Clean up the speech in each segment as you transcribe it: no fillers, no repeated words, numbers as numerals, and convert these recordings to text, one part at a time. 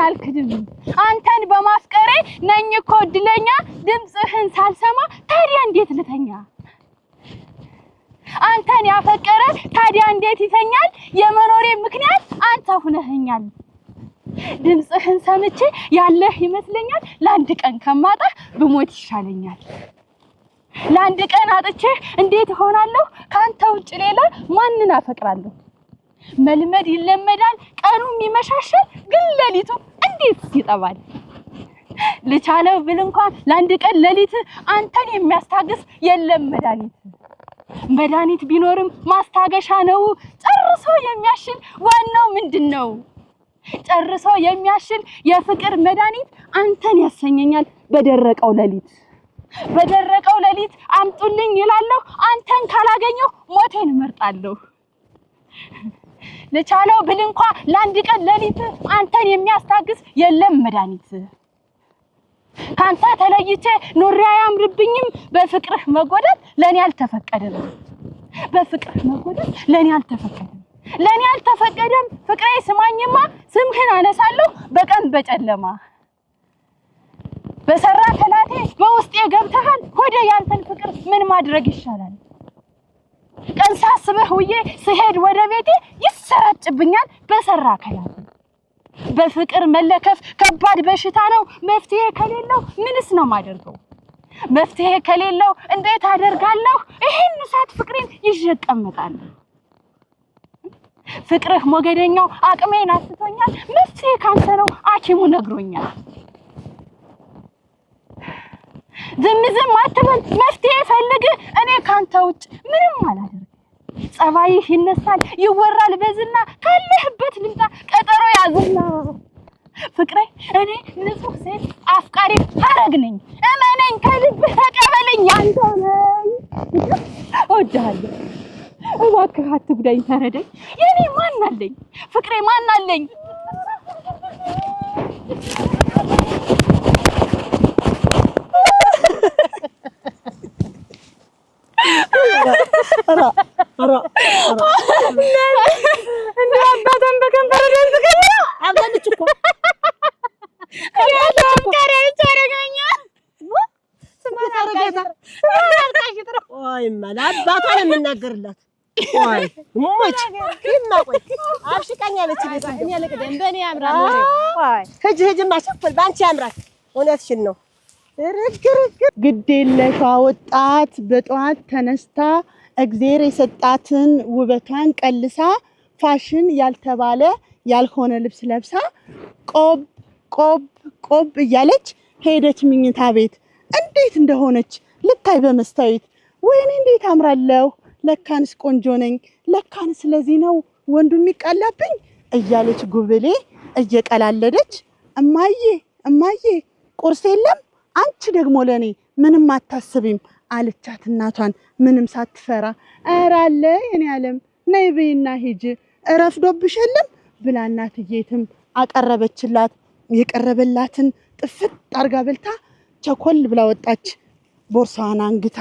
አልክድም አንተን በማፍቀሬ ነኝ እኮ እድለኛ ድምጽህን ሳልሰማ ታዲያ እንዴት ልተኛ አንተን ያፈቀረ ታዲያ እንዴት ይተኛል የመኖሬ ምክንያት አንተ ሆነኸኛል ድምጽህን ሰምቼ ያለህ ይመስለኛል ለአንድ ቀን ከማጣ ብሞት ይሻለኛል ለአንድ ቀን አጥቼ እንዴት ሆናለሁ ካንተ ውጭ ሌላ ማንን አፈቅራለሁ መልመድ ይለመዳል ቀኑም ይመሻሻል ግን ሌሊቱ እንዴት ይጠባል ልቻለው ብል እንኳን ለአንድ ቀን ሌሊት አንተን የሚያስታግስ የለም መድኃኒት ቢኖርም ማስታገሻ ነው ጨርሶ የሚያሽል ዋናው ምንድነው ጨርሶ የሚያሽል የፍቅር መድኃኒት አንተን ያሰኘኛል በደረቀው ሌሊት አምጡልኝ ይላለሁ አንተን ካላገኘው ሞቴን እመርጣለሁ ለቻለው ብል እንኳን ለአንድ ቀን ሌሊት አንተን የሚያስታግስ የለም መድኃኒት ካንተ ተለይቼ ኑሬ አያምርብኝም በፍቅርህ መጎዳት ለኔ አልተፈቀደም ለኔ አልተፈቀደም ፍቅሬ ስማኝማ ስምህን አነሳለሁ በቀን በጨለማ በሰራ ከላቴ በውስጤ ገብተሃል ሆዴ ያንተን ፍቅር ምን ማድረግ ይሻላል ቀን ሳስበህ ውዬ ስሄድ ወደ ቤቴ ይሰራጭብኛል በሰራ ከላቴ በፍቅር መለከፍ ከባድ በሽታ ነው መፍትሄ ከሌለው ምንስ ነው ማደርገው መፍትሄ ከሌለው እንዴት አደርጋለሁ ይሄን እሳት ፍቅሬን ይጀቀመጣለሁ ፍቅርህ ሞገደኛው አቅሜን አስተኛል መፍትሄ ካንተ ነው አኪሙ ነግሮኛል ዝም አትበል መፍትሄ ፈልግ እኔ ካንተ ውጭ ምንም አላደርግም ጸባይህ ይነሳል ይወራል በዝና ካለህበት ልምጣ ቀጠሮ ያዝና ፍቅሬ እኔ ንጹህ ሴት አፍቃሪ ሐረግ ነኝ እመነኝ ከልብህ ተቀበለኝ አንተ ነኝ እወድሃለሁ እባክህ አትጉዳኝ ተረደኝ የኔ ማን አለኝ ፍቅሬ ማን አለኝ ارا እንዴ አባቷን በከንፈር ደንዝከኝ አብዛኞቹ እኮ ወይማ ለአባቷን የምናገርላት ወይ ሞች ይማቆይ አብሽቀኛለች ቤት እኔ ለቀደም በእኔ ያምራል ወይ ሂጂማ ሸፈል ባንቺ ያምራል እውነትሽን ነው ግዴለሽ ወጣት በጧት ተነስታ እግዚአብሔር የሰጣትን ውበቷን ቀልሳ ፋሽን ያልተባለ ያልሆነ ልብስ ለብሳ ቆብ እያለች ሄደች ምኝታ ቤት እንዴት እንደሆነች ልታይ በመስታወት ወይኔ እንዴት አምራለሁ ለካንስ ቆንጆ ነኝ ለካንስ ስለዚህ ነው ወንዱ የሚቀላብኝ እያለች ጉብሌ እየቀላለደች እማዬ ቁርስ የለም አንቺ ደግሞ ለኔ ምንም አታስቢም አለቻት እናቷን ምንም ሳትፈራ አራለ የኔ ዓለም ነይ በይና ሂጂ እረፍዶብሽ የለም ብላ እናትዬትም አቀረበችላት የቀረበላትን ጥፍጥ አርጋ በልታ ቸኮል ብላ ወጣች ቦርሳዋን አንግታ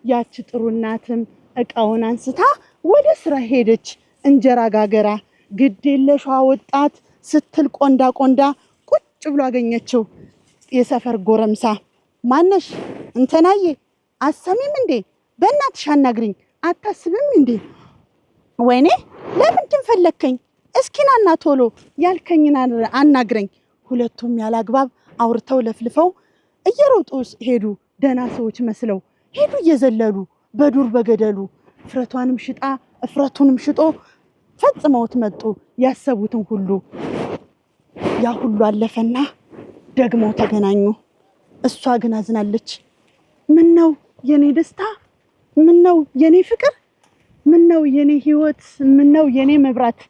ያቺ ጥሩ እናትም እቃውን አንስታ ወደ ስራ ሄደች እንጀራ ጋገራ ግዴለሽ ወጣት ስትል ቆንዳ ቁጭ ብሎ አገኘችው የሰፈር ጎረምሳ ማነሽ እንተናዬ አሰሚም እንዴ በእናትሽ አናግሪኝ አታስብም እንዴ ወይኔ ለምን ፈለከኝ እስኪናና ቶሎ ያልከኝና አናግረኝ ሁለቱም ያላግባብ አውርተው ለፍልፈው እየሮጡ ሄዱ ደና ሰዎች መስለው ሄዱ እየዘለሉ በዱር በገደሉ ፍረቷንም ሽጣ እፍረቱንም ሽጦ ፈጽመውት መጡ ያሰቡትን ሁሉ ያ ሁሉ አለፈና ደግሞ ተገናኙ እሷ ግን አዝናለች ምን ነው የኔ ደስታ ምን ነው የኔ ፍቅር ምን ነው የኔ ህይወት ምን ነው የኔ መብራት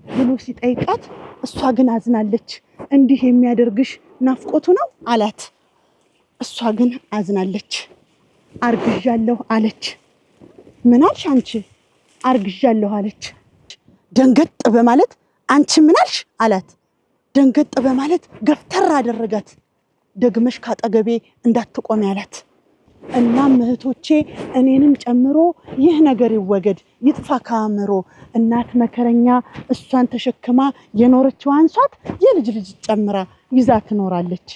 ብሎ ሲጠይቃት እሷ ግን አዝናለች እንዲህ የሚያደርግሽ ናፍቆቱ ነው አላት እሷ ግን አዝናለች አርግዣለሁ አለች ምን አልሽ አንቺ አርግዣለሁ አለች ደንገጥ በማለት አንቺ ምን አልሽ አላት ደንገጥ በማለት ገፍተር አደረጋት ደግመሽ ካጠገቤ እንዳትቆሚ አላት እናም እህቶቼ እኔንም ጨምሮ ይህ ነገር ይወገድ ይጥፋ ከአእምሮ። እናት መከረኛ እሷን ተሸክማ የኖረችው አንሷት የልጅ ልጅ ጨምራ ይዛ ትኖራለች።